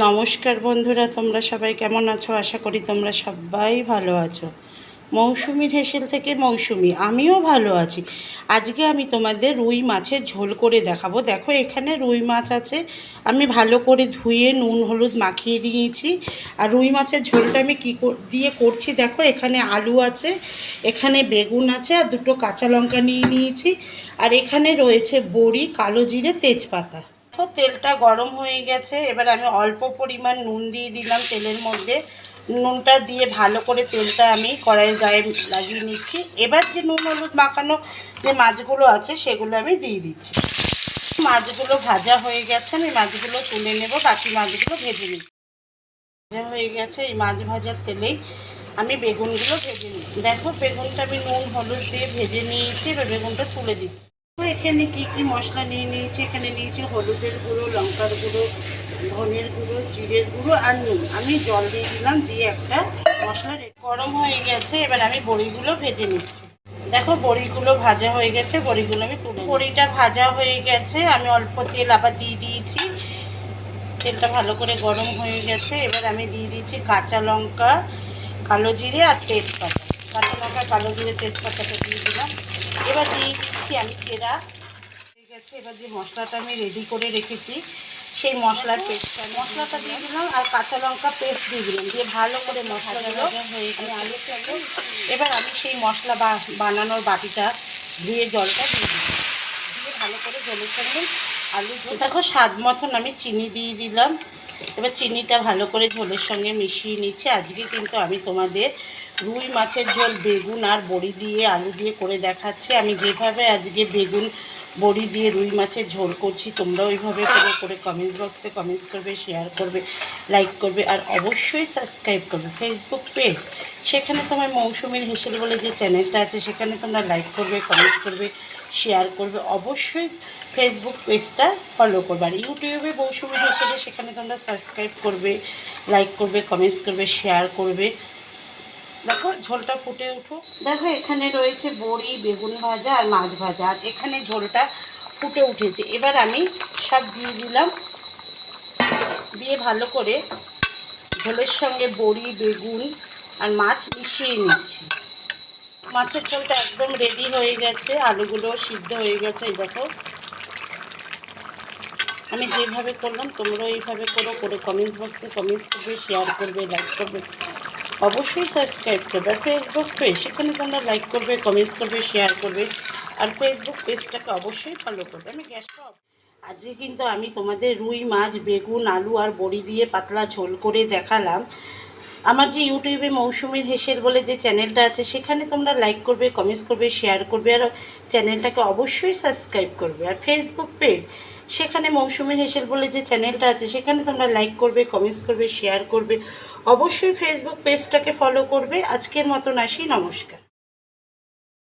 নমস্কার বন্ধুরা, তোমরা সবাই কেমন আছো? আশা করি তোমরা সবাই ভালো আছো। মৌসুমির হেসেল থেকে মৌসুমি, আমিও ভালো আছি। আজকে আমি তোমাদের রুই মাছের ঝোল করে দেখাবো। দেখো এখানে রুই মাছ আছে, আমি ভালো করে ধুয়ে নুন হলুদ মাখিয়ে নিয়েছি। আর রুই মাছের ঝোলটা আমি কী দিয়ে করছি দেখো, এখানে আলু আছে, এখানে বেগুন আছে, আর দুটো কাঁচা লঙ্কা নিয়ে নিয়েছি। আর এখানে রয়েছে বড়ি, কালো জিরে, তেজপাতা। তেলটা গরম হয়ে গেছে, এবার আমি অল্প পরিমাণ নুন দিয়ে দিলাম তেলের মধ্যে। নুনটা দিয়ে ভালো করে তেলটা আমি কড়াইয়ের গায়ে লাগিয়ে নিচ্ছি। এবার যে নুন হলুদ মাখানো যে মাছগুলো আছে সেগুলো আমি দিয়ে দিচ্ছি। মাছগুলো ভাজা হয়ে গেছে, আমি মাছগুলো তুলে নেব, বাকি মাছগুলো ভেজে নিই। ভাজা হয়ে গেছে, এই মাছ ভাজার তেলেই আমি বেগুনগুলো ভেজে নিই। দেখো বেগুনটা আমি নুন হলুদ দিয়ে ভেজে নিয়েছি, এবার বেগুনটা তুলে দিচ্ছি। এখানে কি কি মশলা নিয়ে নিয়েছি, এখানে নিয়েছি হলুদের গুঁড়ো, লঙ্কার গুঁড়ো, ধনের গুঁড়ো, জিরের গুঁড়ো আর নুন। আমি জল দিয়ে দিলাম, দিয়ে একটা মশলা গরম হয়ে গেছে। এবার আমি বড়িগুলো ভেজে নিচ্ছি। দেখো বড়িগুলো ভাজা হয়ে গেছে, বড়িগুলো আমি তুলে, বড়িটা ভাজা হয়ে গেছে, আমি অল্প তেল আবার দিয়ে দিয়েছি। তেলটা ভালো করে গরম হয়ে গেছে, এবার আমি দিয়ে দিচ্ছি কাঁচা লঙ্কা, কালো জিরে আর তেজপাতা। কাঁচা লঙ্কা, কালো জিরে, তেজপাতাটা দিয়ে দিলাম। এবার দিয়ে দিচ্ছি আমি চেরা হয়ে গেছে। এবার যে মশলাটা আমি রেডি করে রেখেছি সেই মশলার মশলাটা দিয়ে দিলাম, আর কাঁচা লঙ্কা পেস্ট দিয়ে দিলাম, দিয়ে ভালো করে মশলাগুলো হয়ে গেছে আলু ফেলে। এবার আমি সেই মশলা বানানোর বাটিটা ধুয়ে জলটা দিয়ে দিলাম, দিয়ে ভালো করে জলের সঙ্গে আলু দেখো স্বাদ মতন আমি চিনি দিয়ে দিলাম। এবার চিনিটা ভালো করে ঝোলের সঙ্গে মিশিয়ে নিচ্ছে। আজকে কিন্তু আমি তোমাদের রুই মাছের ঝোল বেগুন আর বড়ি দিয়ে আলু দিয়ে করে দেখাচ্ছি। আমি যেভাবে আজকে বেগুন বড়ি দিয়ে রুই মাছের ঝোল করছি, তোমরা ওইভাবে করে কমেন্টস বক্সে কমেন্টস করবে, শেয়ার করবে, লাইক করবে, আর অবশ্যই সাবস্ক্রাইব করবে ফেসবুক পেজ। সেখানে তোমার মৌসুমির হেসেল বলে যে চ্যানেলটা আছে, সেখানে তোমরা লাইক করবে, কমেন্টস করবে, শেয়ার করবে, অবশ্যই ফেসবুক পেজটা ফলো করবে। আর ইউটিউবে মৌসুমি হেসেলে সেখানে তোমরা সাবস্ক্রাইব করবে, লাইক করবে, কমেন্টস করবে, শেয়ার করবে। দেখো ঝোলটা ফুটে উঠুক। দেখো এখানে রয়েছে বড়ি, বেগুন ভাজা আর মাছ ভাজা, আর এখানে ঝোলটা ফুটে উঠেছে। এবার আমি সব দিয়ে দিলাম, দিয়ে ভালো করে ঝোলের সঙ্গে বড়ি, বেগুন আর মাছ মিশিয়ে নিচ্ছি। মাছের ঝোলটা একদম রেডি হয়ে গেছে, আলুগুলো সিদ্ধ হয়ে গেছে। এই দেখো আমি যেভাবে করলাম তোমরা এইভাবে করে কমেন্টস বক্সে কমেন্টস করবে, শেয়ার করবে, লাইক করবে, অবশ্যই সাবস্ক্রাইব করবে। আর ফেসবুক পেজ, সেখানে তোমরা লাইক করবে, কমেন্টস করবে, শেয়ার করবে, আর ফেসবুক পেজটাকে অবশ্যই ফলো করবে। আমি গ্যাসটা আজকে কিন্তু আমি তোমাদের রুই মাছ, বেগুন, আলু আর বড়ি দিয়ে পাতলা ঝোল করে দেখালাম। আমার যে ইউটিউবে মৌসুমির হেসেল বলে যে চ্যানেলটা আছে, সেখানে তোমরা লাইক করবে, কমেন্টস করবে, শেয়ার করবে, আর চ্যানেলটাকে অবশ্যই সাবস্ক্রাইব করবে। আর ফেসবুক পেজ, সেখানে মৌসুমির হেসেল বলে যে চ্যানেলটা আছে, সেখানে তোমরা লাইক করবে, কমেন্টস করবে, শেয়ার করবে, অবশ্যই ফেসবুক পেজটাকে ফলো করবে। আজকের মতন আসি, নমস্কার।